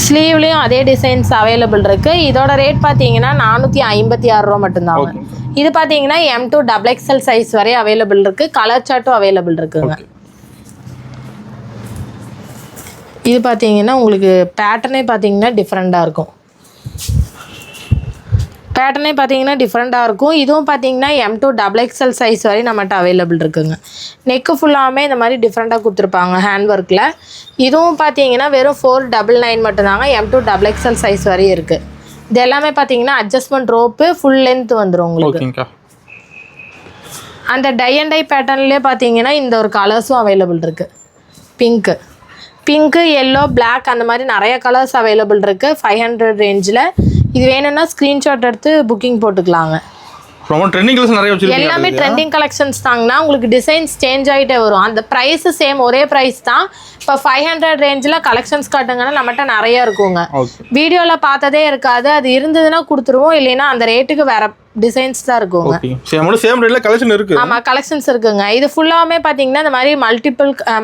ஸ்லீவ்லேயும் அதே டிசைன்ஸ் அவைலபிள் இருக்குது. இதோட ரேட் பார்த்தீங்கன்னா 456 ரூபா மட்டும்தாங்க. இது பார்த்தீங்கன்னா M2 XXL சைஸ் வரை அவைலபிள் இருக்குது. கலர் சார்ட்டும் அவைலபிள் இருக்குங்க. இது பார்த்தீங்கன்னா உங்களுக்கு பேட்டர்னே பார்த்தீங்கன்னா டிஃப்ரெண்ட்டாக இருக்கும். பேட்டர்னே பார்த்தீங்கன்னா டிஃப்ரெண்ட்டாக இருக்கும். இதுவும் பார்த்தீங்கன்னா M2 XXL சைஸ் வரை நம்மகிட்ட அவைலபிள் இருக்குங்க. நெக்கு ஃபுல்லாமே இந்த மாதிரி டிஃப்ரெண்ட்டாக கொடுத்துருப்பாங்க ஹேண்ட் ஒர்க்கில். இதுவும் பார்த்தீங்கன்னா வெறும் 499 மட்டும்தாங்க. M2 XXL சைஸ் வரையும் இருக்குது. இது எல்லாமே பார்த்தீங்கன்னா அட்ஜஸ்ட்மெண்ட் ரோப்பு ஃபுல் லென்த் வந்துடும் உங்களுக்கு. அந்த டை அண்ட் டை பேட்டர்ன்லேயே பார்த்தீங்கன்னா இந்த ஒரு கலர்ஸும் அவைலபிள் இருக்குது. பிங்க்கு, எல்லோ, பிளாக் அந்த மாதிரி நிறைய கலர்ஸ் அவைலபிள் இருக்குது 500 ரேஞ்சில். இது வேணும்னா ஸ்க்ரீன்ஷாட் எடுத்து புக்கிங் போட்டுக்கலாங்க. எல்லாமே ட்ரெண்டிங் கலெக்ஷன்ஸ் தாங்கன்னா உங்களுக்கு டிசைன்ஸ் சேஞ்ச் ஆகிட்டே வரும். அந்த ப்ரைஸ் சேம் ஒரே ப்ரைஸ் தான். இப்போ 500 ரேஞ்சில் கலெக்ஷன்ஸ் காட்டுங்கன்னா நம்மகிட்ட நிறைய இருக்குங்க. வீடியோவில் பார்த்ததே இருக்காது. அது இருந்ததுன்னா கொடுத்துருவோம். இல்லைன்னா அந்த ரேட்டுக்கு வேற டிசைன்ஸ் தான் இருக்குங்க. ஆமாம், கலெக்ஷன்ஸ் இருக்குங்க. இது ஃபுல்லாமே பார்த்தீங்கன்னா இந்த மாதிரி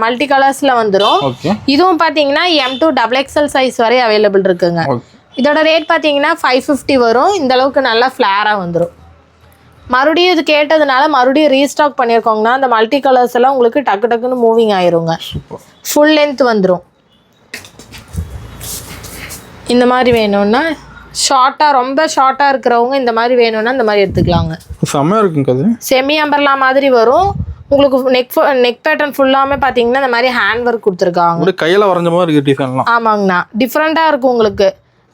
மல்டி கலர்ஸில் வந்துடும். இதுவும் பார்த்தீங்கன்னா M2 XXL சைஸ் வரை அவைலபிள் இருக்குங்க. இதோட ரேட் பார்த்தீங்கன்னா 550 வரும். இந்த அளவுக்கு நல்லா ஃப்ளேராக வந்துடும். மறுபடியும் இது கேட்டதுனால மறுபடியும் ரீஸ்டாக் பண்ணியிருக்கோங்கன்னா அந்த மல்டி கலர்ஸ் எல்லாம் உங்களுக்கு டக்கு டக்குன்னு மூவிங் ஆயிருங்க. ஃபுல் லென்த் வந்துடும். இந்த மாதிரி வேணும்னா ஷார்ட்டாக, ரொம்ப ஷார்ட்டாக இருக்கிறவங்க இந்த மாதிரி வேணும்னா இந்த மாதிரி எடுத்துக்கலாங்க. செம்மையாக இருக்குங்க. செமி அம்பர்லா மாதிரி வரும் உங்களுக்கு. நெக் பேட்டர்ன் ஃபுல்லாமே பார்த்தீங்கன்னா இந்த மாதிரி ஹேண்ட் ஒர்க் கொடுத்துருக்காங்க. கையில் வரைஞ்ச மாதிரி இருக்கு டிசைன்லாம். ஆமாங்கண்ணா, டிஃப்ரெண்ட்டாக இருக்கும் உங்களுக்கு.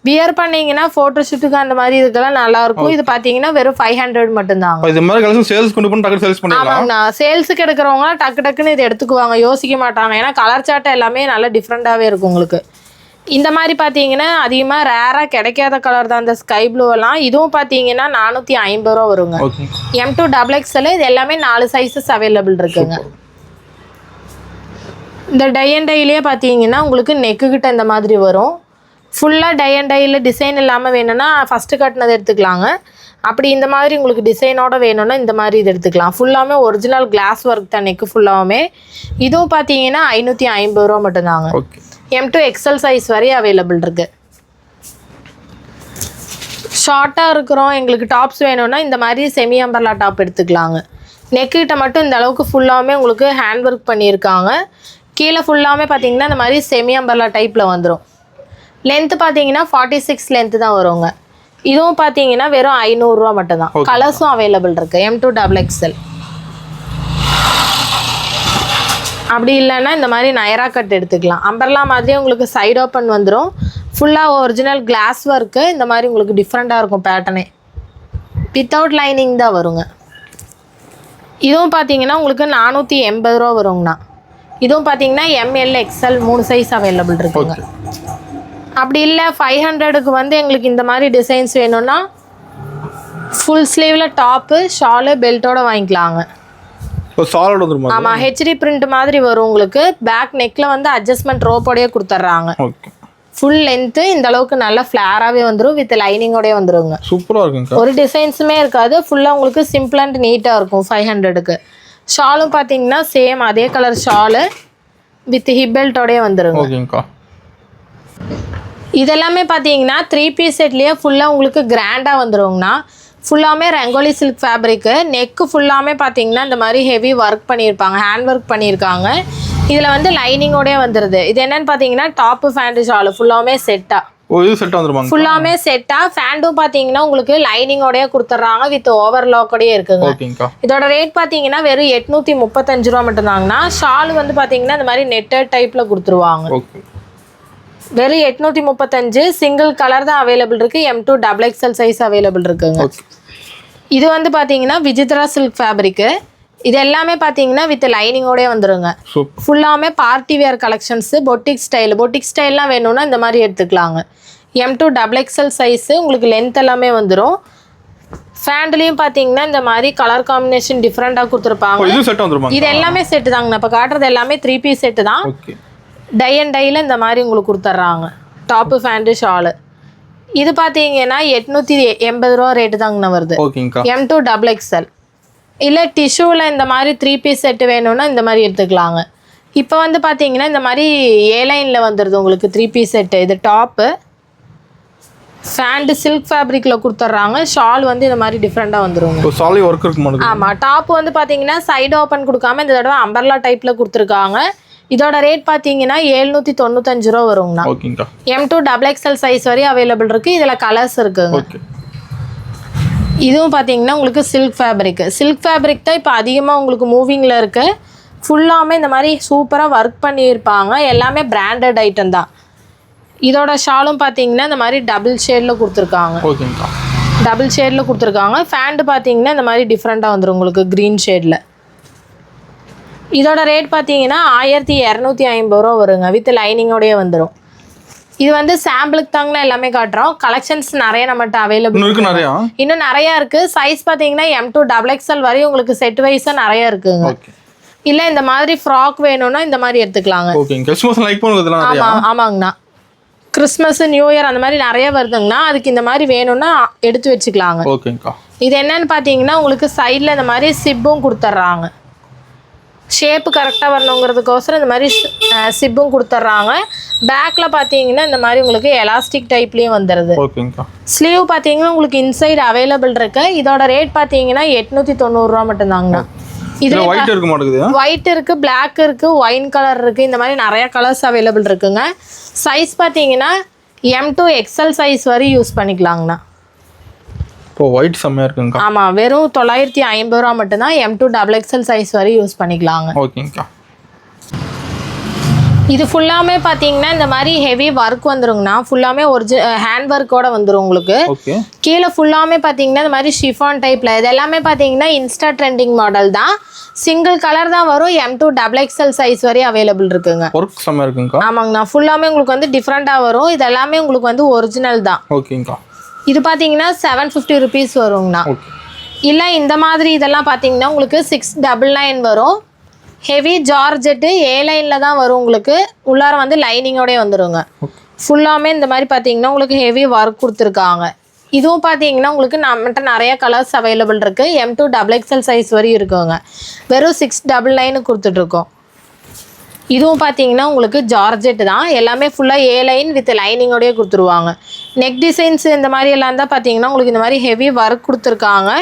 வியர் பண்ணீங்கன்னா ஃபோட்டோ ஷூட்டுக்கு அந்த மாதிரி இதுக்கெல்லாம் நல்லா இருக்கும். இது பார்த்தீங்கன்னா வெறும் 500 மட்டும்தாங்க. இது மாதிரி கலெக்ஷன் சேல்ஸ் கொண்டு போய் டக்கு சேல்ஸ் பண்ணிடலாம். ஆமாங்கண்ணா, சேல்ஸுக்கு எடுக்கிறவங்க டக்கு டக்குன்னு இது எடுத்துக்குவாங்க, யோசிக்க மாட்டாங்க. ஏன்னா கலர் சார்ட் எல்லாமே நல்லா டிஃப்ரெண்ட்டாகவே இருக்கும் உங்களுக்கு. இந்த மாதிரி பார்த்தீங்கன்னா அதிகமாக ரேராக கிடைக்காத கலர் தான் இந்த ஸ்கை ப்ளூ எல்லாம். இதுவும் பார்த்தீங்கன்னா 450 ரூபா வருங்க. M2 XXL. இது எல்லாமே 4 சைஸஸ் அவைலபிள் இருக்குங்க. இந்த டை அண்ட் டைலேயே பார்த்தீங்கன்னா உங்களுக்கு நெக்கு கிட்ட இந்த மாதிரி வரும். ஃபுல்லாக டை அண்ட் டையில் டிசைன் இல்லாமல் வேணும்னா ஃபஸ்ட்டு கட்டினது எடுத்துக்கலாங்க. அப்படி இந்த மாதிரி உங்களுக்கு டிசைனோட வேணும்னா இந்த மாதிரி இது எடுத்துக்கலாம். ஃபுல்லாமே ஒரிஜினல் கிளாஸ் ஒர்க் தான் நெக்கு ஃபுல்லாமே. இதுவும் பார்த்தீங்கன்னா 550 ரூபா மட்டும்தாங்க. M2 XL சைஸ் வரையும் அவைலபிள் இருக்குது. ஷார்ட்டாக இருக்கிறோம் எங்களுக்கு டாப்ஸ் வேணும்னா இந்த மாதிரி செமி அம்பர்லா டாப் எடுத்துக்கலாங்க. நெக்கிட்ட மட்டும் இந்த அளவுக்கு ஃபுல்லாமே உங்களுக்கு ஹேண்ட் ஒர்க் பண்ணியிருக்காங்க. கீழே ஃபுல்லாமே பார்த்தீங்கன்னா இந்த மாதிரி செமி அம்பர்லா டைப்பில் வந்துடும். லென்த்து பார்த்தீங்கன்னா 46 லென்த்து தான் வருங்க. இதுவும் பார்த்தீங்கன்னா வெறும் 500 ரூபா மட்டும்தான். கலர்ஸும் அவைலபிள் இருக்குது. M2 XXL. அப்படி இல்லைன்னா இந்த மாதிரி நயரா கட் எடுத்துக்கலாம். அம்பர்லா மாதிரியே உங்களுக்கு சைடு ஓப்பன் வந்துடும். ஃபுல்லாக ஒரிஜினல் கிளாஸ் ஒர்க்கு. இந்த மாதிரி உங்களுக்கு டிஃப்ரெண்ட்டாக இருக்கும் பேட்டர்னே. வித்தவுட் லைனிங் தான் வருங்க. இதுவும் பார்த்தீங்கன்னா உங்களுக்கு 480 ரூபா வருங்கண்ணா. இதுவும் பார்த்தீங்கன்னா ML XL 3 சைஸ் அவைலபிள் இருக்குங்க. அப்படி இல்லை 500க்கு வந்து எங்களுக்கு இந்த மாதிரி டிசைன்ஸ் வேணும்னா ஃபுல் ஸ்லீவில் டாப்பு, ஷாலு, பெல்ட்டோட வாங்கிக்கலாங்க. ஆமாம், HD பிரிண்ட் மாதிரி வரும் உங்களுக்கு. பேக் நெக்கில் வந்து அட்ஜஸ்ட்மெண்ட் ரோப்போடையே கொடுத்துட்றாங்க. ஃபுல் லென்த்து இந்த அளவுக்கு நல்லா ஃப்ளேராகவே வந்துடும். வித் லைனிங்கோடய வந்துடுங்க. சூப்பராக இருக்குங்க. ஒரு டிசைன்ஸுமே இருக்காது. ஃபுல்லாக உங்களுக்கு சிம்பிள் அண்ட் நீட்டாக இருக்கும் 500க்கு. ஷாலும் பார்த்தீங்கன்னா சேம் அதே கலர் ஷாலு வித் ஹிப் பெல்ட்டோடய வந்துடுங்க. இதெல்லாமே பார்த்தீங்கன்னா 3 பீஸ் செட்லேயே ஃபுல்லாக உங்களுக்கு கிராண்டாக வந்துடுங்கண்ணா. ஃபுல்லாமே ரங்கோலி சில்க் ஃபேப்ரிக்கு. நெக்கு ஃபுல்லாமே பார்த்தீங்கன்னா இந்த மாதிரி ஹெவி ஒர்க் பண்ணியிருப்பாங்க, ஹேண்ட் ஒர்க் பண்ணியிருக்காங்க. இதில் வந்து லைனிங்கோடய வந்துடுது. இது என்னென்னு பார்த்தீங்கன்னா டாப்பு, ஃபேண்ட்டு, ஷாலு ஃபுல்லாமே செட்டாக. ஃபுல்லாமே செட்டாக. ஃபேண்டும் பார்த்தீங்கன்னா உங்களுக்கு லைனிங்கோடய கொடுத்துட்றாங்க. வித் ஓவர்லாக்கோடய இருக்குங்க. இதோட ரேட் பார்த்தீங்கன்னா வெறும் 835 ரூபா மட்டும்தாங்கண்ணா. ஷால் வந்து பார்த்தீங்கன்னா இந்த மாதிரி நெட்டட் டைப்பில் கொடுத்துருவாங்க. வெறும் 835 சிங்கிள் கலர் தான் அவைலபிள் இருக்கு. M2 XXL சைஸ் அவைலபிள் இருக்குங்க. ஓகே. இது வந்து பாத்தீங்கன்னா விசித்ரா சில்க் ஃபேப்ரிக். இது எல்லாமே பாத்தீங்கன்னா வித் லைனிங்கோடய வந்துருங்க. சூப்பர். ஃபுல்லாமே பார்ட்டி வேர் கலெக்ஷன்ஸ், பொட்டிக் ஸ்டைல்லாம் வேணும்னா இந்த மாதிரி எடுத்துக்கலாங்க. M2 XXL சைஸ் உங்களுக்கு லென்த் எல்லாமே வந்துரும். ஃபேண்ட்லயும் பாத்தீங்கன்னா இந்த மாதிரி கலர் காம்பினேஷன் டிஃபரெண்டா கொடுத்துருப்பாங்க. இது செட் வந்துருமா? இது எல்லாமே செட் தாங்க. நான் இப்ப காட்டுறது எல்லாமே 3 பீஸ் செட் தான். ஓகே. டை அண்ட் டைல இந்த மாதிரி உங்களுக்கு கொடுத்துட்றாங்க. Top pant shawl. இது பார்த்தீங்கன்னா 880 ரூபா ரேட்டு தாங்கண்ணா வருது. ஓகேங்கக்கா. M2 XXL. இல்லை டிஷ்யூவில் இந்த மாதிரி 3 பீஸ் செட்டு வேணும்னா இந்த மாதிரி எடுத்துக்கலாங்க. இப்போ வந்து பார்த்தீங்கன்னா இந்த மாதிரி ஏ லைனில் வந்துடுது உங்களுக்கு 3 பீஸ் செட்டு. இது டாப்பு ஃபேண்ட் சில்க் ஃபேப்ரிக்கில் கொடுத்துட்றாங்க. ஷால் வந்து இந்த மாதிரி டிஃப்ரெண்ட்டாக வந்துருங்க. சாலி ஒர்க் இருக்கு மாதிரி. ஆமாம். டாப் வந்து பார்த்தீங்கன்னா சைடு ஓப்பன் கொடுக்காம இந்த தடவை அம்பர்லா டைப்பில் கொடுத்துருக்காங்க. இதோட ரேட் பார்த்தீங்கன்னா 795 ரூபா வருங்கண்ணா. ஓகேங்கக்கா. M2 XXL சைஸ் வரையும் அவைலபிள் இருக்குது. இதில் கலர்ஸ் இருக்குங்க. ஓகே. இதுவும் பார்த்தீங்கன்னா உங்களுக்கு சில்க் ஃபேப்ரிக் தான் இப்போ அதிகமாக உங்களுக்கு மூவிங்கில் இருக்குது. ஃபுல்லாமே இந்த மாதிரி சூப்பராக ஒர்க் பண்ணியிருப்பாங்க. எல்லாமே பிராண்டட் ஐட்டம் தான். இதோட ஷாலும் பார்த்தீங்கன்னா இந்த மாதிரி டபுள் ஷேடில் கொடுத்துருக்காங்க. ஓகேங்கக்கா. டபுள் ஷேடில் கொடுத்துருக்காங்க. ஃபேண்ட் பார்த்தீங்கன்னா இந்த மாதிரி டிஃப்ரெண்ட்டாக வந்துடும் உங்களுக்கு க்ரீன் ஷேடில். இதோட ரேட் பார்த்தீங்கன்னா 1250 ரூபா வருங்க. வித் லைனிங்கோடய வந்துடும். இது வந்து சாம்பிளுக்கு தாங்கண்ணா எல்லாமே காட்டுறோம். கலெக்ஷன்ஸ் நிறைய நம்மகிட்ட அவைலபிள் இருக்கு. இன்னும் நிறையா இருக்குது. சைஸ் பார்த்தீங்கன்னா M2 XXL வரையும் உங்களுக்கு செட் வைஸாக நிறையா இருக்குங்க. இல்லை இந்த மாதிரி ஃப்ராக் வேணும்னா இந்த மாதிரி எடுத்துக்கலாங்க. ஆமாங்கண்ணா. கிறிஸ்மஸ் நியூ இயர் அந்த மாதிரி நிறைய வருதுங்கண்ணா. அதுக்கு இந்த மாதிரி வேணும்னா எடுத்து வச்சுக்கலாங்க. இது என்னன்னு பார்த்தீங்கன்னா உங்களுக்கு சைடில் இந்த மாதிரி சிப்பும் கொடுத்துட்றாங்க. ஷேப்பு கரெக்டாக வரணுங்கிறதுக்கோசரம் இந்த மாதிரி சிப்பும் கொடுத்துட்றாங்க. பேக்கில் பார்த்தீங்கன்னா இந்த மாதிரி உங்களுக்கு எலாஸ்டிக் டைப்லேயும் வந்துடுது. ஸ்லீவ் பார்த்தீங்கன்னா உங்களுக்கு இன்சைடு அவைலபிள் இருக்கு. இதோட ரேட் பார்த்தீங்கன்னா 890 ரூபா மட்டும்தாங்கண்ணா. இதில் ஒயிட் இருக்கு, பிளாக் இருக்கு, ஒயின் கலர் இருக்கு. இந்த மாதிரி நிறைய கலர்ஸ் அவைலபிள் இருக்குங்க. சைஸ் பார்த்தீங்கன்னா M2 XL சைஸ் வரை யூஸ் பண்ணிக்கலாங்கண்ணா. ஒயிட் செம்மையா இருக்குங்க. ஆமா, வெறும் 950 ரூபா மட்டும் தான். M2 XXL சைஸ் வரை யூஸ் பண்ணிக்கலாங்க. ஓகேங்கக்கா. இது ஃபுல்லாமே பாத்தீங்கன்னா இந்த மாதிரி ஹெவி ஒர்க் வந்துருங்கண்ணா. ஃபுல்லாமே ஹேண்ட் ஒர்க்கோட வந்துரும் உங்களுக்கு. கீழே ஃபுல்லாமே பாத்தீங்கன்னா இந்த மாதிரி ஷிஃபான் டைப்ல. இது எல்லாமே பாத்தீங்கன்னா இன்ஸ்டா ட்ரெண்டிங் மாடல் தான். சிங்கிள் கலர் தான் வரும். M2 XXL சைஸ் வரை அவைலபிள் இருக்குங்க. ஒர்க் செம்மையா இருக்குங்க. ஆமாங்கண்ணா. ஃபுல்லாமே உங்களுக்கு வந்து டிஃப்ரெண்டா வரும். இது எல்லாமே உங்களுக்கு வந்து ஒரிஜினல் தான். ஓகேங்கக்கா. இது பார்த்தீங்கன்னா 750 ருபீஸ் வருங்கண்ணா. இல்லை இந்த மாதிரி இதெல்லாம் பார்த்தீங்கன்னா உங்களுக்கு 699 வரும். ஹெவி ஜார்ஜெட்டு ஏ லைனில் தான் வரும் உங்களுக்கு. உள்ளார வந்து லைனிங்கோடய வந்துருங்க. ஃபுல்லாமே இந்த மாதிரி பார்த்தீங்கன்னா உங்களுக்கு ஹெவி ஒர்க் கொடுத்துருக்காங்க. இதுவும் பார்த்தீங்கன்னா உங்களுக்கு நம்மகிட்ட நிறைய கலர்ஸ் அவைலபிள் இருக்குது. M2 XXL சைஸ் வரையும் இருக்குங்க. வெறும் 699 கொடுத்துட்ருக்கோம். இதுவும் பார்த்தீங்கன்னா உங்களுக்கு ஜார்ஜெட் தான். எல்லாமே ஃபுல்லாக ஏ லைன் வித் லைனிங்கோடய கொடுத்துருவாங்க. நெக் டிசைன்ஸ் இந்த மாதிரி எல்லாம் தான் பார்த்தீங்கன்னா உங்களுக்கு இந்த மாதிரி ஹெவி ஒர்க் கொடுத்துருக்காங்க.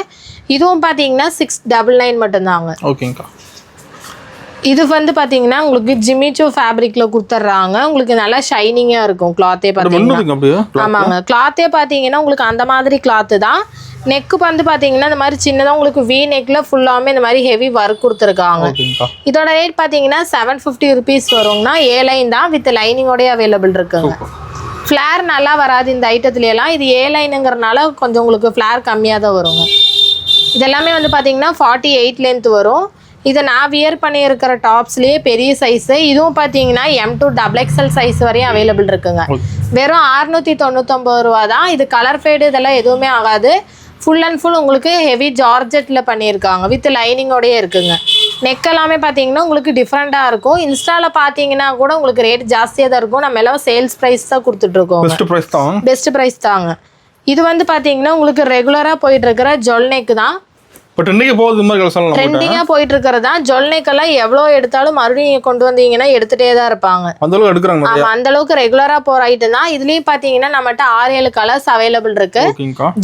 இதுவும் பார்த்தீங்கன்னா 699 மட்டும்தாங்க. ஓகேங்கக்கா. இது வந்து பார்த்தீங்கன்னா உங்களுக்கு ஜிமிச்சோ ஃபேப்ரிக்கில் கொடுத்துட்றாங்க. உங்களுக்கு நல்லா ஷைனிங்காக இருக்கும் கிளாத்தே பார்த்தீங்கன்னா. ஆமாங்க. கிளாத்தே பார்த்தீங்கன்னா உங்களுக்கு அந்த மாதிரி கிளாத்து தான். நெக்கு வந்து பார்த்தீங்கன்னா இந்த மாதிரி சின்னதாக உங்களுக்கு வி நெக்கில் ஃபுல்லாமே இந்த மாதிரி ஹெவி ஒர்க் கொடுத்துருக்காங்க. இதோட ரேட் பார்த்தீங்கன்னா 750 ருபீஸ் வருங்கண்ணா. ஏ லைன் தான் வித் லைனிங்கோடய அவைலபிள் இருக்குங்க. ஃப்ளேர் நல்லா வராது இந்த ஐட்டத்துலாம். இது ஏ லைனுங்கிறனால கொஞ்சம் உங்களுக்கு ஃப்ளேர் கம்மியாக தான் வருங்க. இதெல்லாமே வந்து பார்த்தீங்கன்னா 48 லென்த் வரும். இதை நான் வியர் பண்ணியிருக்கிற டாப்ஸ்லேயே பெரிய சைஸு. இதுவும் பார்த்தீங்கன்னா M2 XXL சைஸ் வரையும் அவைலபிள் இருக்குங்க. வெறும் 699 ரூபா தான். இது கலர் ஃபேடு இதெல்லாம் எதுவுமே ஆகாது. ஃபுல் அண்ட் ஃபுல் உங்களுக்கு ஹெவி ஜார்ஜெட்டில் பண்ணியிருக்காங்க. வித் லைனிங்கோடயே இருக்குங்க. நெக் எல்லாமே பார்த்தீங்கன்னா உங்களுக்கு டிஃப்ரெண்ட்டாக இருக்கும். இன்ஸ்டாவில் பார்த்தீங்கன்னா கூட உங்களுக்கு ரேட் ஜாஸ்தியாக தான் இருக்கும். நம்ம எல்லாம் சேல்ஸ் ப்ரைஸ் தான் கொடுத்துட்ருக்கோம். பெஸ்ட் ப்ரைஸ் தாங்க. இது வந்து பார்த்தீங்கன்னா உங்களுக்கு ரெகுலராக போயிட்டு இருக்கிற ஜொல் நெக் தான். ட்ரெண்டிங்கா போயிட்டு இருக்கிறதா. ஜொல் நெக்கெல்லாம் எவ்வளோ எடுத்தாலும் மறுபடியும் கொண்டு வந்தீங்கன்னா எடுத்துட்டே தான் இருப்பாங்க. அந்த அளவுக்கு ரெகுலரா போற ஐட்டம் தான். இதுலயும் பாத்தீங்கன்னா நம்மகிட்ட 6-7 கலர்ஸ் அவைலபிள் இருக்கு.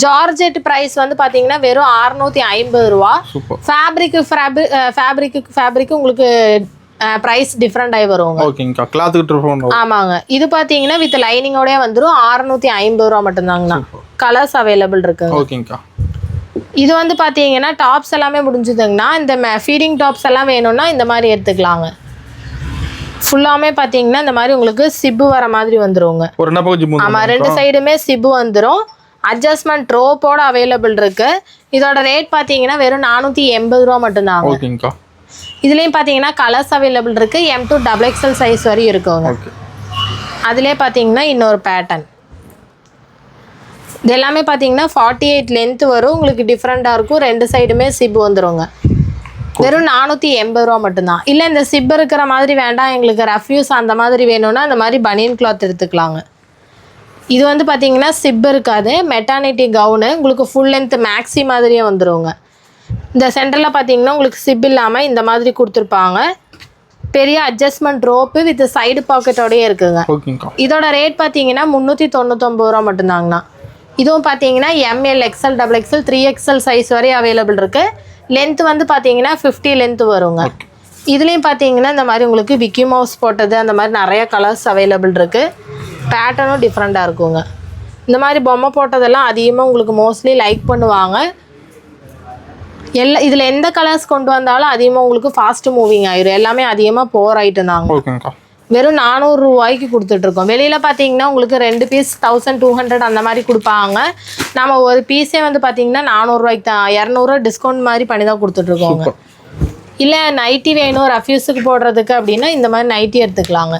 ஜார்ஜெட் பிரைஸ் வந்து பாத்தீங்கன்னா வெறும் 650 ரூபா. ஃபேப்ரிக்கு உங்களுக்கு பிரைஸ் டிஃபரெண்ட் ஆகி வருவாங்க. ஆமாங்க. இது பாத்தீங்கன்னா வித் லைனிங்கோடய வந்துடும். 650 ரூபா மட்டும்தாங்கண்ணா. கலர்ஸ் அவைலபிள் இருக்குங்க. இது வந்து பார்த்தீங்கன்னா டாப்ஸ் எல்லாமே முடிஞ்சுதுங்கண்ணா. இந்த ஃபீடிங் டாப்ஸ் எல்லாம் வேணும்னா இந்த மாதிரி எடுத்துக்கலாங்க. ஃபுல்லாமே பார்த்தீங்கன்னா இந்த மாதிரி உங்களுக்கு சிப்பு வர மாதிரி வந்துருங்க. ஒரு என்ன பக்கம் ஜிம் ஆமாம், ரெண்டு சைடுமே சிப்பு வந்துடும். அட்ஜஸ்ட்மெண்ட் ரோப்போட அவைலபிள் இருக்கு. இதோட ரேட் பார்த்தீங்கன்னா வெறும் 480 ரூபா மட்டும்தாங்க. ஓகேங்கக்கா. இதுலேயும் பார்த்தீங்கன்னா கலர்ஸ் அவைலபிள் இருக்கு. M2 XXL சைஸ் வரையும் இருக்குங்க. அதுலேயே பார்த்தீங்கன்னா இன்னொரு பேட்டர்ன். இது எல்லாமே பார்த்தீங்கன்னா 48 லென்த் வரும். உங்களுக்கு டிஃப்ரெண்ட்டாக இருக்கும். ரெண்டு சைடுமே சிப் வந்துருங்க. வெறும் 480 ரூபா மட்டும்தான். இல்லை இந்த சிப் இருக்கிற மாதிரி வேண்டாம், எங்களுக்கு ரஃப்யூஸ் அந்த மாதிரி வேணும்னா அந்த மாதிரி பனியன் கிளாத் எடுத்துக்கலாங்க. இது வந்து பார்த்தீங்கன்னா சிப் இருக்காது, மெட்டர்னிட்டி கவுனு. உங்களுக்கு ஃபுல் லென்த் மேக்ஸி மாதிரியே வந்துருங்க. இந்த சென்டரில் பார்த்தீங்கன்னா உங்களுக்கு சிப் இல்லாமல் இந்த மாதிரி கொடுத்துருப்பாங்க. பெரிய அட்ஜஸ்ட்மெண்ட் ரோப்பு வித் சைடு பாக்கெட்டோடயே இருக்குங்க. இதோட ரேட் பார்த்தீங்கன்னா 399 ரூபா மட்டும்தாங்கண்ணா. இதுவும் பார்த்தீங்கன்னா ML XL XXL 3XL size வரையும் அவைலபிள் இருக்குது. லென்த் வந்து பார்த்தீங்கன்னா 50 லென்த் வருங்க. இதுலேயும் பார்த்தீங்கன்னா இந்த மாதிரி உங்களுக்கு விக்கி மவுஸ் போட்டது அந்த மாதிரி நிறைய கலர்ஸ் அவைலபிள் இருக்குது. பேட்டர்னும் டிஃப்ரெண்ட்டாக இருக்குங்க. இந்த மாதிரி பொம்மை போட்டதெல்லாம் அதிகமாக உங்களுக்கு மோஸ்ட்லி லைக் பண்ணுவாங்க. இதில் எந்த கலர்ஸ் கொண்டு வந்தாலும் அதிகமாக உங்களுக்கு ஃபாஸ்ட் மூவிங் ஆயிரும். எல்லாமே அதிகமாக போகிற ஐட்டம் தாங்க. வெறும் 400 ரூபாய்க்கு கொடுத்துட்ருக்கோம். வெளியில் பார்த்தீங்கன்னா உங்களுக்கு 2 பீஸ் 1200 அந்த மாதிரி கொடுப்பாங்க. நம்ம ஒரு பீஸே வந்து பார்த்தீங்கன்னா 400 ரூபாய்க்கு தான், 200 டிஸ்கவுண்ட் மாதிரி பண்ணி தான் கொடுத்துட்ருக்கோங்க. இல்லை நைட்டி வேணும் ரஃப்யூஸுக்கு போடுறதுக்கு அப்படின்னா இந்த மாதிரி நைட்டி எடுத்துக்கலாங்க.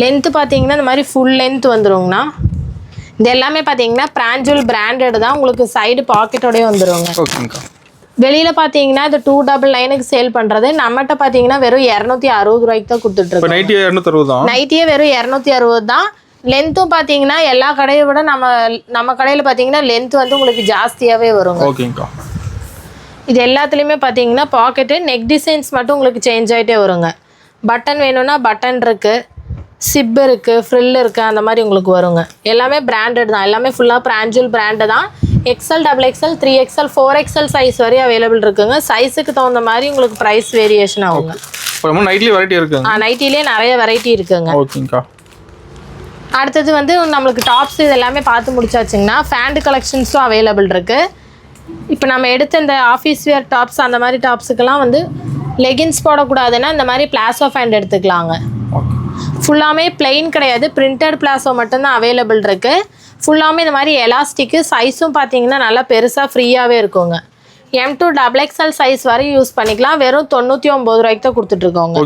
லென்த்து பார்த்தீங்கன்னா இந்த மாதிரி ஃபுல் லென்த் வந்துருங்கண்ணா. இது எல்லாமே பார்த்தீங்கன்னா பிராஞ்சுவல் பிராண்டட் தான். உங்களுக்கு சைடு பாக்கெட்டோடய வந்துருங்க. வெளியில் பார்த்தீங்கன்னா இது 299க்கு சேல் பண்ணுறது, நம்மகிட்ட பார்த்தீங்கன்னா வெறும் 260 ரூபாய்க்கு தான் கொடுத்துட்ருக்கோம். நைட்டியே வெறும் 260 தான். லென்த்தும் பார்த்தீங்கன்னா எல்லா கடையை விட நம்ம கடையில் பார்த்தீங்கன்னா லென்த் வந்து உங்களுக்கு ஜாஸ்தியாகவே வருங்க. இது எல்லாத்துலேயுமே பார்த்தீங்கன்னா பாக்கெட்டு நெக் டிசைன்ஸ் மட்டும் உங்களுக்கு சேஞ்ச் ஆகிட்டே வருங்க. பட்டன் வேணும்னா பட்டன் இருக்குது, சிப் இருக்குது, ஃப்ரில் இருக்குது, அந்த மாதிரி உங்களுக்கு வருங்க. எல்லாமே பிராண்டட் தான். எல்லாமே ஃபுல்லாக பிராஞ்சுவல் பிராண்டு தான். XL XXL 3XL 4XL size வரையும் அவைலபிள் இருக்குங்க. சைஸுக்கு தகுந்த மாதிரி உங்களுக்கு ப்ரைஸ் வேரியேஷன் ஆகுங்க. நைட்டிலே நிறைய வெரைட்டி இருக்குங்க. அடுத்தது வந்து நம்மளுக்கு டாப்ஸ் இது எல்லாமே பார்த்து முடிச்சாச்சுங்கன்னா ஃபேண்ட் கலெக்ஷன்ஸும் அவைலபிள் இருக்குது. இப்போ நம்ம எடுத்த இந்த ஆஃபீஸ் வேர் டாப்ஸ் அந்த மாதிரி டாப்ஸுக்கெல்லாம் வந்து லெகின்ஸ் போடக்கூடாதுன்னா இந்த மாதிரி பிளாசோ ஃபேண்ட் எடுத்துக்கலாங்க. ஃபுல்லாமே பிளெயின் கிடையாது, பிரிண்டட் பிளாசோ மட்டும்தான் அவைலபிள் இருக்குது. ஃபுல்லாமே இந்த மாதிரி எலாஸ்டிக்கு, சைஸும் பார்த்தீங்கன்னா நல்லா பெருசாக ஃப்ரீயாகவே இருக்குங்க. M2 XXL சைஸ் வரையும் யூஸ் பண்ணிக்கலாம். வெறும் 99 ரூபாய்க்கு தான் கொடுத்துட்ருக்கோங்க.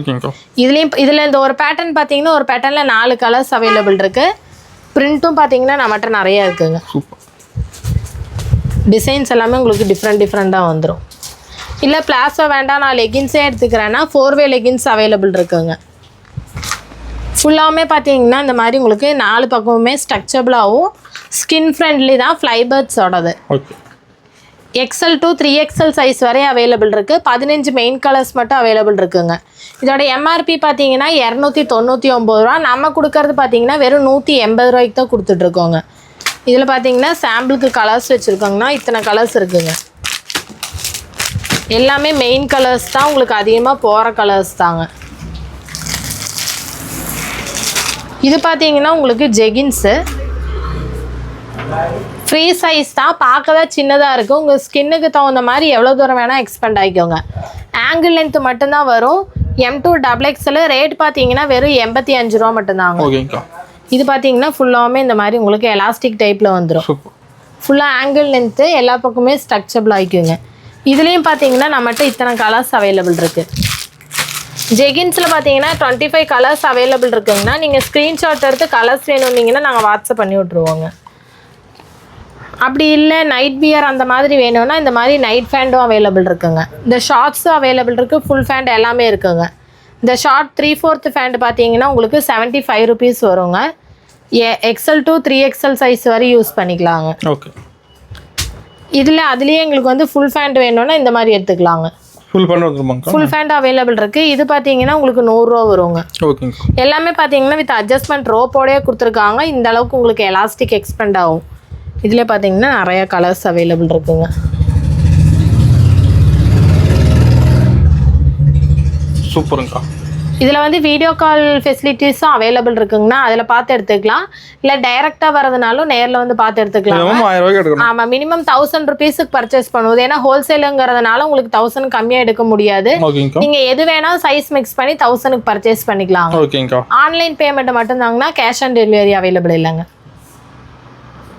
இதில் இந்த ஒரு பேட்டர்ன் பார்த்தீங்கன்னா ஒரு பேட்டர்னில் 4 கலர்ஸ் அவைலபிள் இருக்குது. பிரிண்ட்டும் பார்த்தீங்கன்னா நம்மகிட்ட நிறையா இருக்குங்க. டிசைன்ஸ் எல்லாமே உங்களுக்கு டிஃப்ரெண்ட்டாக வந்துடும். இல்லை பிளாஸோ வேண்டாம் நான் லெகின்ஸே எடுத்துக்கிறேன்னா 4-வே லெகின்ஸ் அவைலபிள் இருக்குங்க. ஃபுல்லாமே பார்த்தீங்கன்னா இந்த மாதிரி உங்களுக்கு 4 பக்கமுமே ஸ்ட்ரக்சபிளாகவும் ஸ்கின் ஃப்ரெண்ட்லி தான். ஃப்ளைபர்ட்ஸோடது XL to 3XL சைஸ் வரை அவைலபிள் இருக்குது. 15 மெயின் கலர்ஸ் மட்டும் அவைலபிள் இருக்குங்க. இதோட MRP பார்த்தீங்கன்னா 299 ரூபா. நம்ம கொடுக்கறது பார்த்தீங்கன்னா வெறும் 180 ரூபாய்க்கு தான் கொடுத்துட்ருக்கோங்க. இதில் பார்த்தீங்கன்னா சாம்பிளுக்கு கலர்ஸ் வச்சுருக்கோங்கன்னா இத்தனை கலர்ஸ் இருக்குங்க. எல்லாமே மெயின் கலர்ஸ் தான், உங்களுக்கு அதிகமாக போகிற கலர்ஸ் தாங்க. இது பார்த்தீங்கன்னா உங்களுக்கு ஜெகின்ஸு ஃப்ரீ சைஸ் தான், பார்க்க தான் சின்னதாக இருக்கும். உங்கள் ஸ்கின்னுக்கு தகுந்த மாதிரி எவ்வளோ தூரம் வேணால் எக்ஸ்பெண்ட் ஆகிக்கோங்க. ஆங்கிள் லென்த்து மட்டும்தான் வரும். M2 XXL ரேட் பார்த்தீங்கன்னா வெறும் 85 ரூபா மட்டும்தாங்க. இது பார்த்தீங்கன்னா ஃபுல்லாமே இந்த மாதிரி உங்களுக்கு எலாஸ்டிக் டைப்பில் வந்துடும். ஃபுல்லாக ஆங்கிள் லென்த்து எல்லா பக்கமே ஸ்ட்ரக்சபிள் ஆகிக்குங்க. இதுலேயும் பார்த்தீங்கன்னா நம்மகிட்ட இத்தனை கலர்ஸ் அவைலபிள் இருக்குது. ஜெகின்ஸில் பார்த்தீங்கன்னா 25 கலர்ஸ் அவைலபிள் இருக்குங்கன்னா நீங்கள் ஸ்க்ரீன்ஷாட் எடுத்து கலர்ஸ் வேணும்னீங்கன்னா நாங்கள் வாட்ஸ்அப் பண்ணி விட்ருவோங்க. அப்படி இல்லை நைட் பியர் அந்த மாதிரி வேணும்னா இந்த மாதிரி நைட் ஃபேண்டும் அவைலபிள் இருக்குங்க. இந்த ஷார்ட்ஸும் அவைலபிள் இருக்குது, ஃபுல் ஃபேண்ட் எல்லாமே இருக்குங்க. இந்த ஷார்ட் 3/4 ஃபேண்ட் பார்த்தீங்கன்னா உங்களுக்கு 75 ருபீஸ் வருங்க. XL to 3XL சைஸ் வரை யூஸ் பண்ணிக்கலாங்க. அதுலேயே எங்களுக்கு வந்து ஃபுல் ஃபேண்ட் வேணும்னா இந்த மாதிரி எடுத்துக்கலாங்க. ஃபுல் ஃபேண்ட் அவைலபிள் இருக்குது. இது பார்த்தீங்கன்னா உங்களுக்கு 100 ரூபா வருங்க. எல்லாமே பார்த்தீங்கன்னா வித் அட்ஜஸ்ட்மெண்ட் ரோப்போடயே கொடுத்துருக்காங்க. இந்த அளவுக்கு உங்களுக்கு எலாஸ்டிக் எக்ஸ்பெண்ட் ஆகும். இதில் பார்த்தீங்கன்னா நிறைய கலர்ஸ் அவைலபிள் இருக்குங்க. சூப்பருங்கக்கா. இதுல வந்து வீடியோ கால் ஃபெசிலிட்டிஸும் அவைலபிள் இருக்குங்கண்ணா, அதுல பார்த்து எடுத்துக்கலாம். இல்ல டைரக்டா வரதுனாலும் நேர்ல வந்து பார்த்து எடுத்துக்கலாம். மினிமம் 1000 ரூபாய்க்கு எடுக்கணும். ஆமா, மினிமம் 1000 ருபீஸ்க்கு பர்ச்சேஸ் பண்ணுவது. ஏன்னா ஹோல்சேலுங்கிறதுனால உங்களுக்கு 1000 கம்மியா எடுக்க முடியாது. ஓகேங்கக்கா. நீங்க எது வேணா சைஸ் மிக்ஸ் பண்ணி 1000க்கு பர்ச்சேஸ் பண்ணிக்கலாம். ஓகேங்கக்கா. ஆன்லைன் பேமெண்ட் மட்டும் தாங்கன்னா கேஷ் ஆன் டெலிவரி அவைலபிள் இல்லைங்க.